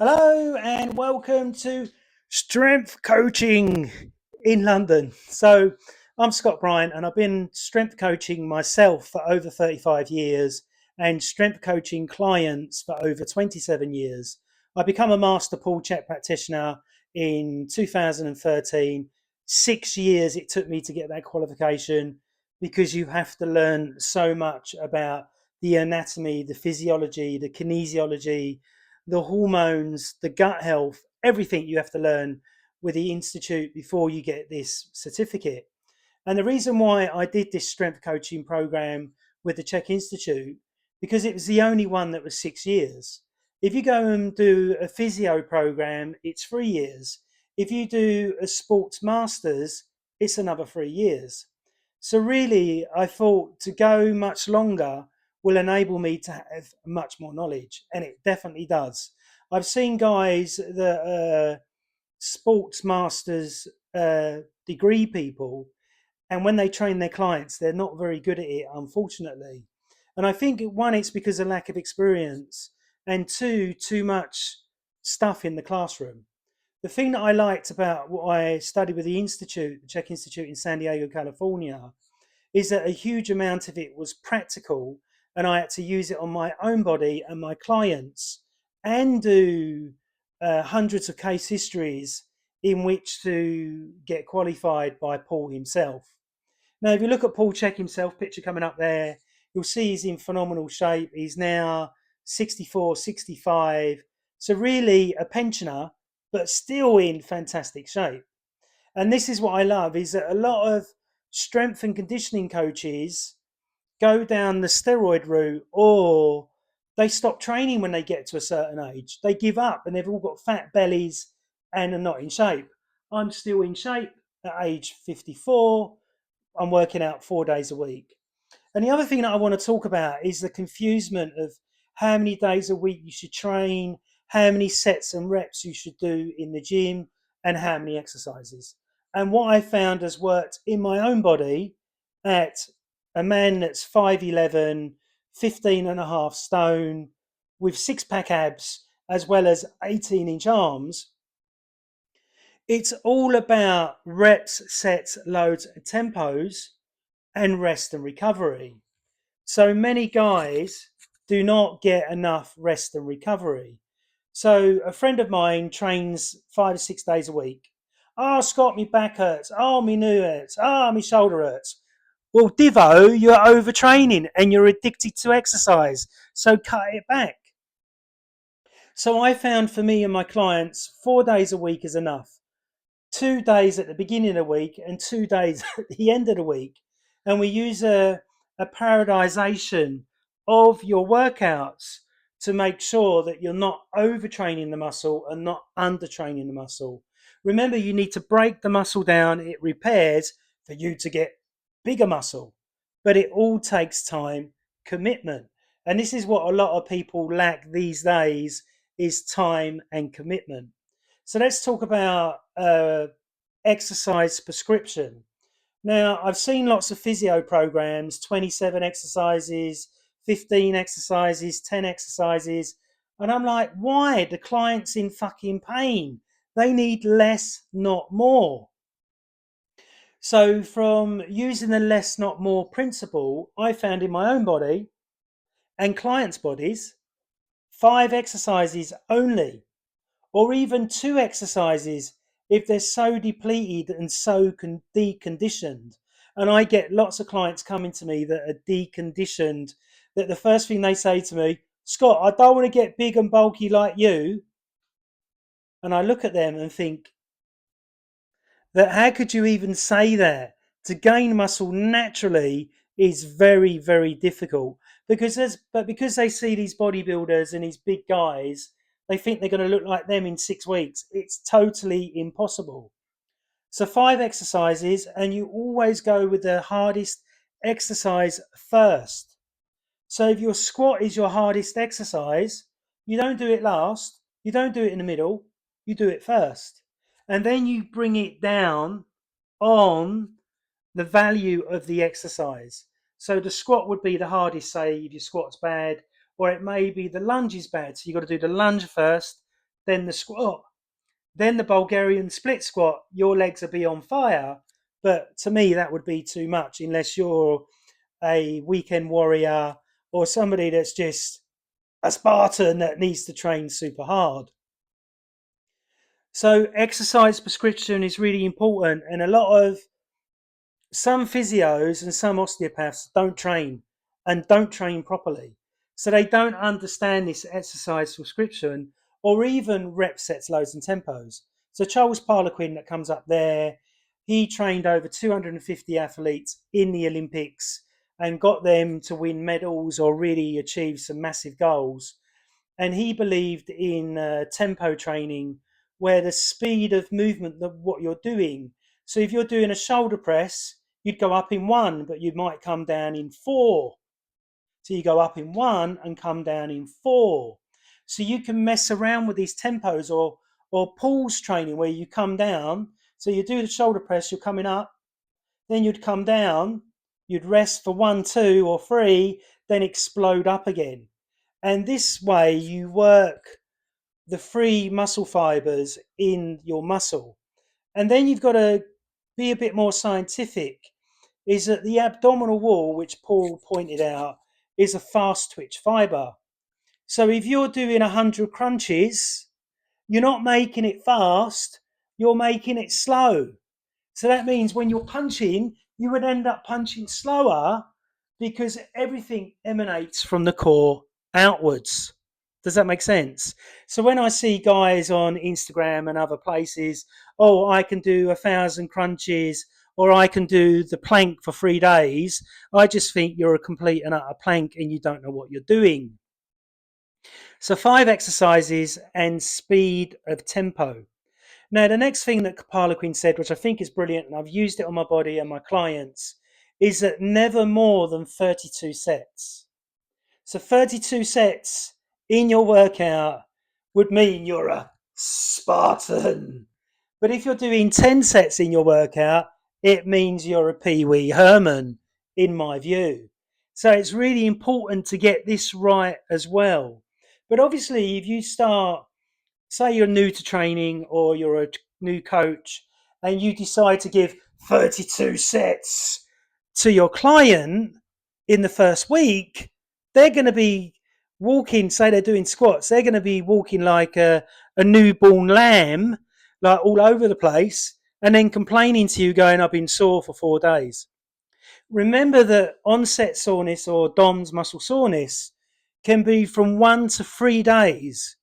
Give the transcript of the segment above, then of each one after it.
Hello and welcome to Strength Coaching in London. So, I'm Scott Bryant and I've been strength coaching myself for over 35 years and strength coaching clients for over 27 years. I became a master pull check practitioner in 2013. 6 years it took me to get that qualification because you have to learn so much about the anatomy, the physiology, the kinesiology, the hormones, the gut health, everything you have to learn with the Institute before you get this certificate. And the reason why I did this strength coaching program with the Czech Institute, because it was the only one that was 6 years. If you go and do a physio program, it's 3 years. If you do a sports masters, it's another 3 years. So really, I thought to go much longer will enable me to have much more knowledge, and it definitely does. I've seen guys that are sports masters degree people, and when they train their clients, they're not very good at it, unfortunately. And I think one, it's because of lack of experience, and two, too much stuff in the classroom. The thing that I liked about what I studied with the Institute, the Czech Institute in San Diego, California, is that a huge amount of it was practical and I had to use it on my own body and my clients and do hundreds of case histories in which to get qualified by Paul himself. Now, if you look at Paul Check himself, picture coming up there, you'll see he's in phenomenal shape. He's now 64, 65. So really a pensioner, but still in fantastic shape. And this is what I love is that a lot of strength and conditioning coaches go down the steroid route or they stop training when they get to a certain age. They give up and they've all got fat bellies and are not in shape. I'm still in shape at age 54. I'm working out 4 days a week. And the other thing that I want to talk about is the confusement of how many days a week you should train, how many sets and reps you should do in the gym, and how many exercises. And what I found has worked in my own body at a man that's 5'11, 15 and a half stone, with six pack abs, as well as 18-inch arms. It's all about reps, sets, loads, tempos, and rest and recovery. So many guys do not get enough rest and recovery. So a friend of mine trains 5 or 6 days a week. Oh, Scott, my back hurts. Oh, my knee hurts. Oh, my shoulder hurts. Well, Divo, you're overtraining and you're addicted to exercise. So cut it back. So I found for me and my clients, 4 days a week is enough. 2 days at the beginning of the week and 2 days at the end of the week. And we use a periodization of your workouts to make sure that you're not overtraining the muscle and not undertraining the muscle. Remember, you need to break the muscle down, it repairs for you to get bigger muscle. But it all takes time, commitment. And this is what a lot of people lack these days is time and commitment. So let's talk about exercise prescription. Now, I've seen lots of physio programs, 27 exercises, 15 exercises, 10 exercises. And I'm like, why? The client's in fucking pain. They need less, not more. So, from using the less, not more principle, I found in my own body and clients' bodies 5 exercises only, or even 2 exercises if they're so depleted and so deconditioned. And I get lots of clients coming to me that are deconditioned, that the first thing they say to me, Scott, I don't want to get big and bulky like you. And I look at them and think that how could you even say that? To gain muscle naturally is very, very difficult because they see these bodybuilders and these big guys, they think they're going to look like them in 6 weeks. It's totally impossible. So 5 exercises, and you always go with the hardest exercise first. So if your squat is your hardest exercise, you don't do it last, you don't do it in the middle, you do it first. And then you bring it down on the value of the exercise. So the squat would be the hardest, say, if your squat's bad, or it may be the lunge is bad. So you've got to do the lunge first, then the squat, then the Bulgarian split squat, your legs will be on fire. But to me, that would be too much unless you're a weekend warrior or somebody that's just a Spartan that needs to train super hard. So exercise prescription is really important, and a lot of some physios and some osteopaths don't train and don't train properly. So they don't understand this exercise prescription or even rep sets, loads, and tempos. So Charles Parlequin that comes up there, he trained over 250 athletes in the Olympics and got them to win medals or really achieve some massive goals. And he believed in tempo training, where the speed of movement of what you're doing. So if you're doing a shoulder press, you'd go up in one, but you might come down in four. So you go up in one and come down in four. So you can mess around with these tempos, or pulse training where you come down. So you do the shoulder press, you're coming up, then you'd come down, you'd rest for 1, 2, or 3, then explode up again. And this way you work the free muscle fibers in your muscle. And then you've got to be a bit more scientific, is that the abdominal wall, which Paul pointed out, is a fast twitch fiber. So if you're doing 100 crunches, you're not making it fast, you're making it slow. So that means when you're punching, you would end up punching slower because everything emanates from the core outwards. Does that make sense? So when I see guys on Instagram and other places, oh, I can do 1,000 crunches or I can do the plank for 3 days, I just think you're a complete and utter plank and you don't know what you're doing. So 5 exercises and speed of tempo. Now, the next thing that Harlequin said, which I think is brilliant, and I've used it on my body and my clients, is that never more than 32 sets. So 32 sets in your workout would mean you're a Spartan. But if you're doing 10 sets in your workout, it means you're a Pee Wee Herman, in my view. So it's really important to get this right as well. But obviously, if you start, say you're new to training or you're a new coach and you decide to give 32 sets to your client in the first week, they're going to be walking, say they're doing squats, they're going to be walking like a newborn lamb, like all over the place, and then complaining to you going, I've been sore for 4 days. Remember that onset soreness or DOMS muscle soreness can be from 1 to 3 days.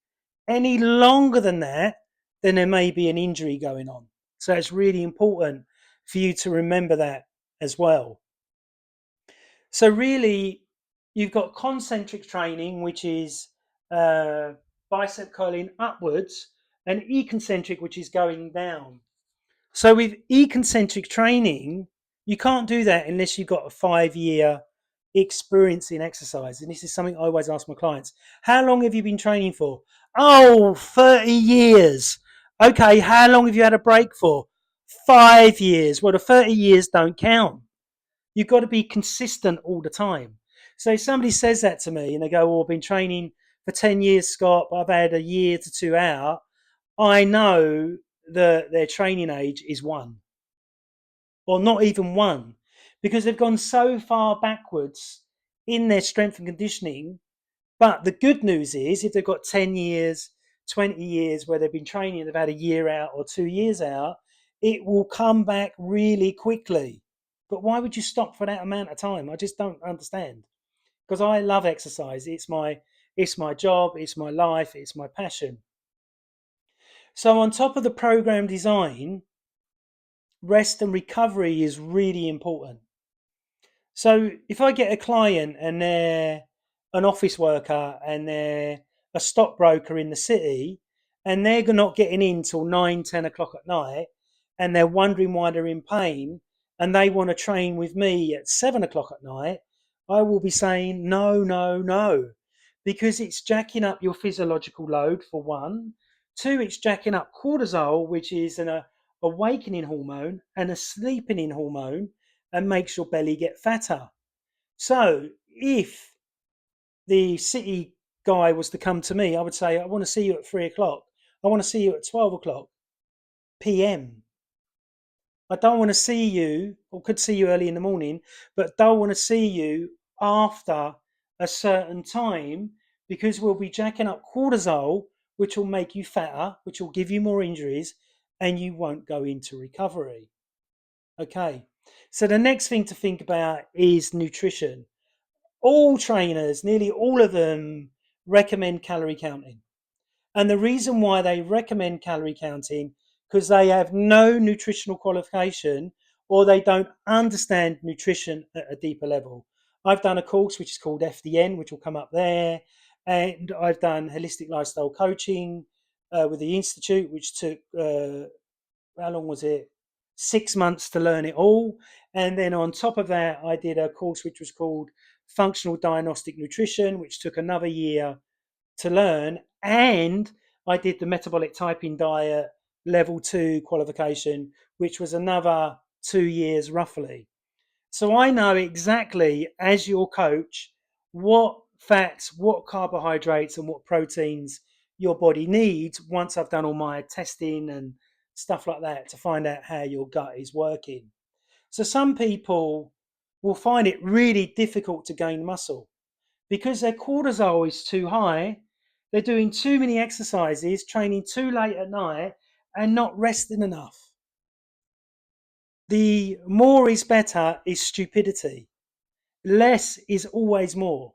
Any longer than that, then there may be an injury going on. So it's really important for you to remember that as well. So really, you've got concentric training, which is bicep curling upwards, and eccentric, which is going down. So with eccentric training, you can't do that unless you've got a 5-year experience in exercise. And this is something I always ask my clients. How long have you been training for? Oh, 30 years. Okay, how long have you had a break for? 5 years. Well, the 30 years don't count. You've got to be consistent all the time. So if somebody says that to me and they go, well, I've been training for 10 years, Scott, but I've had a year to 2 out, I know that their training age is 1 or not even 1 because they've gone so far backwards in their strength and conditioning. But the good news is if they've got 10 years, 20 years where they've been training, they've had a year out or 2 years out, it will come back really quickly. But why would you stop for that amount of time? I just don't understand. Because I love exercise. It's my job, it's my life, it's my passion. So on top of the program design, rest and recovery is really important. So if I get a client and they're an office worker and they're a stockbroker in the city and they're not getting in till 9, 10 o'clock at night and they're wondering why they're in pain and they want to train with me at 7 o'clock at night, I will be saying no, no, no, because it's jacking up your physiological load for 1. 2, it's jacking up cortisol, which is an awakening hormone and a sleeping hormone, and makes your belly get fatter. So if the city guy was to come to me, I would say, I want to see you at 3 o'clock. I want to see you at 12 o'clock p.m. I don't want to see you, or could see you early in the morning, but don't want to see you after a certain time because we'll be jacking up cortisol, which will make you fatter, which will give you more injuries, and you won't go into recovery. Okay. So the next thing to think about is nutrition. All trainers, nearly all of them, recommend calorie counting. And the reason why they recommend calorie counting, because they have no nutritional qualification or they don't understand nutrition at a deeper level. I've done a course which is called FDN, which will come up there. And I've done holistic lifestyle coaching with the Institute, which took, how long was it? 6 months to learn it all. And then on top of that, I did a course which was called Functional Diagnostic Nutrition, which took another year to learn. And I did the metabolic typing diet level 2 qualification, which was another 2 years roughly. So I know exactly, as your coach, what fats, what carbohydrates, and what proteins your body needs once I've done all my testing and stuff like that to find out how your gut is working. So some people will find it really difficult to gain muscle because their cortisol is too high. They're doing too many exercises, training too late at night, and not resting enough. The more is better is stupidity. Less is always more.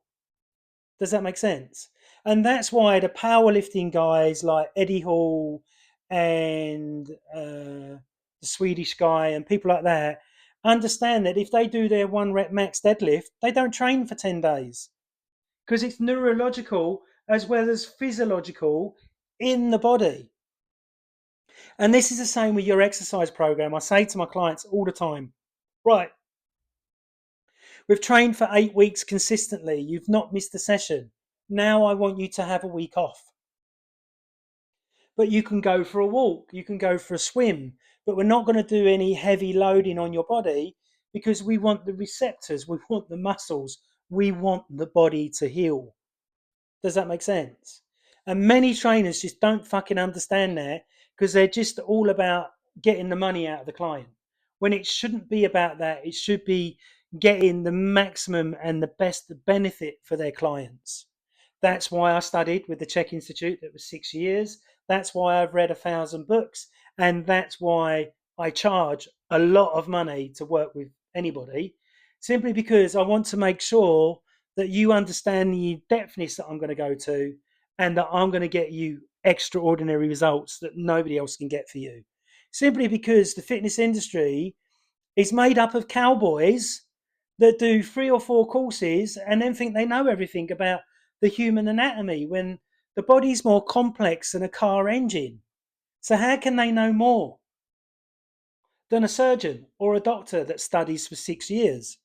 Does that make sense? And that's why the powerlifting guys like Eddie Hall and the Swedish guy and people like that understand that if they do their 1 rep max deadlift, they don't train for 10 days because it's neurological as well as physiological in the body. And this is the same with your exercise program. I say to my clients all the time, right, we've trained for 8 weeks consistently. You've not missed a session. Now I want you to have a week off. But you can go for a walk, you can go for a swim, but we're not going to do any heavy loading on your body because we want the receptors, we want the muscles, we want the body to heal. Does that make sense? And many trainers just don't fucking understand that because they're just all about getting the money out of the client. When it shouldn't be about that, it should be getting the maximum and the best benefit for their clients. That's why I studied with the Czech Institute. That was 6 years. That's why I've read 1,000 books. And that's why I charge a lot of money to work with anybody, simply because I want to make sure that you understand the depthness that I'm going to go to and that I'm going to get you extraordinary results that nobody else can get for you. Simply because the fitness industry is made up of cowboys that do 3 or 4 courses and then think they know everything about the human anatomy when the body's more complex than a car engine. So, how can they know more than a surgeon or a doctor that studies for 6 years?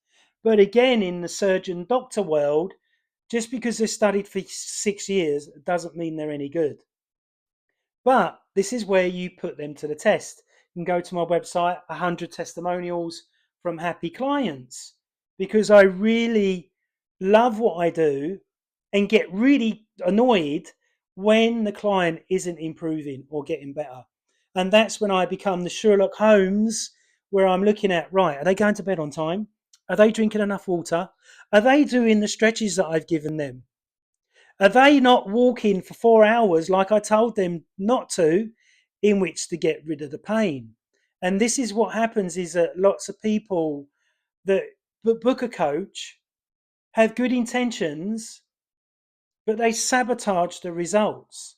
But again, in the surgeon doctor world, just because they studied for 6 years doesn't mean they're any good. But this is where you put them to the test. You can go to my website, 100 testimonials from happy clients, because I really love what I do and get really annoyed when the client isn't improving or getting better. And that's when I become the Sherlock Holmes, where I'm looking at, right, are they going to bed on time? Are they drinking enough water? Are they doing the stretches that I've given them? Are they not walking for 4 hours like I told them not to, in which to get rid of the pain? And this is what happens is that lots of people that book a coach have good intentions, but they sabotage the results.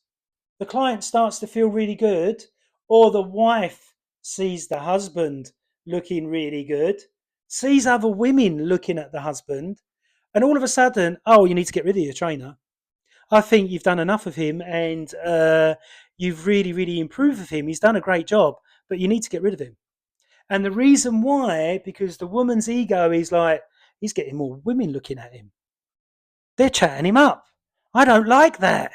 The client starts to feel really good, or the wife sees the husband looking really good, sees other women looking at the husband, and all of a sudden, oh, you need to get rid of your trainer. I think you've done enough of him and you've really, really improved with him. He's done a great job, but you need to get rid of him. And the reason why, because the woman's ego is like, he's getting more women looking at him. They're chatting him up. I don't like that.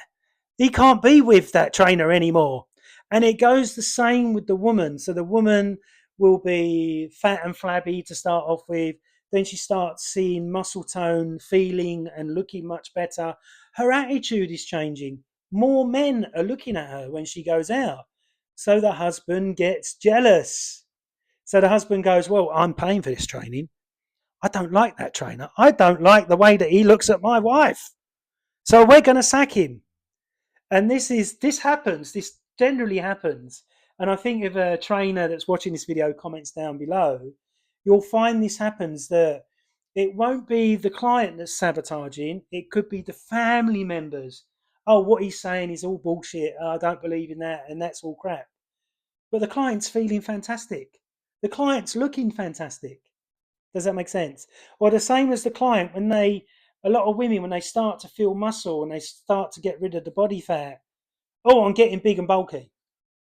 He can't be with that trainer anymore. And it goes the same with the woman. So the woman will be fat and flabby to start off with. Then she starts seeing muscle tone, feeling and looking much better. Her attitude is changing. more men are looking at her when she goes out. So the husband gets jealous. So the husband goes, well, I'm paying for this training. I don't like that trainer. I don't like the way that he looks at my wife. So we're going to sack him. And this happens. This generally happens. And I think if a trainer that's watching this video comments down below, you'll find this happens, that it won't be the client that's sabotaging. It could be the family members. Oh, what he's saying is all bullshit. I don't believe in that, and that's all crap. But the client's feeling fantastic. The client's looking fantastic. Does that make sense? Or the same as the client, when a lot of women, when they start to feel muscle and they start to get rid of the body fat, oh, I'm getting big and bulky.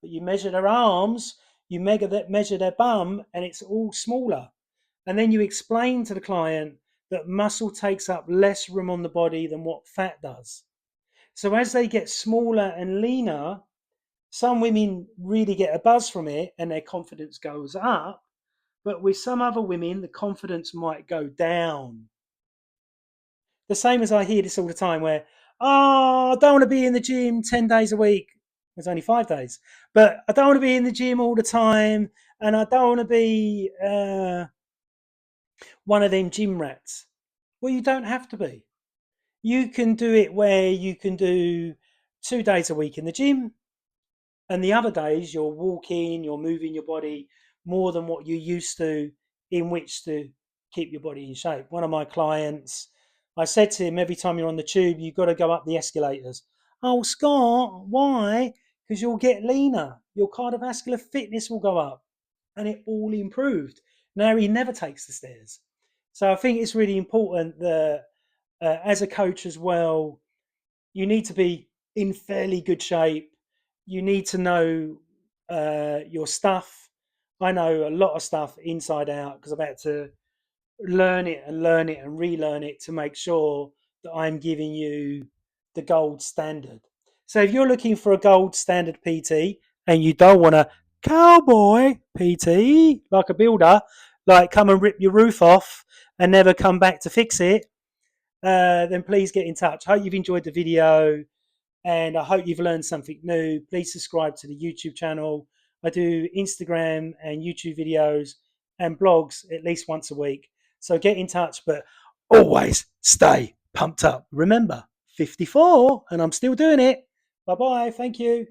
But you measure their arms, you measure their bum, and it's all smaller. And then you explain to the client that muscle takes up less room on the body than what fat does. So as they get smaller and leaner, some women really get a buzz from it and their confidence goes up. But with some other women, the confidence might go down. The same as I hear this all the time where, oh, I don't want to be in the gym 10 days a week. It's only 5 days. But I don't want to be in the gym all the time. And I don't want to be one of them gym rats. Well, you don't have to be. You can do it where you can do 2 days a week in the gym, and the other days you're walking, you're moving your body more than what you used to, in which to keep your body in shape. One of my clients, I said to him, every time you're on the tube, you've got to go up the escalators. Oh, Scott, why? Because you'll get leaner. Your cardiovascular fitness will go up. And it all improved. Now he never takes the stairs. So I think it's really important that as a coach as well, you need to be in fairly good shape. You need to know your stuff. I know a lot of stuff inside out because I've had to learn it and relearn it to make sure that I'm giving you the gold standard. So if you're looking for a gold standard PT and you don't want a cowboy PT like a builder, like come and rip your roof off and never come back to fix it, then please get in touch. I hope you've enjoyed the video and I hope you've learned something new. Please subscribe to the YouTube channel. I do Instagram and YouTube videos and blogs at least once a week. So get in touch, but always stay pumped up. Remember, 54, and I'm still doing it. Bye bye. Thank you.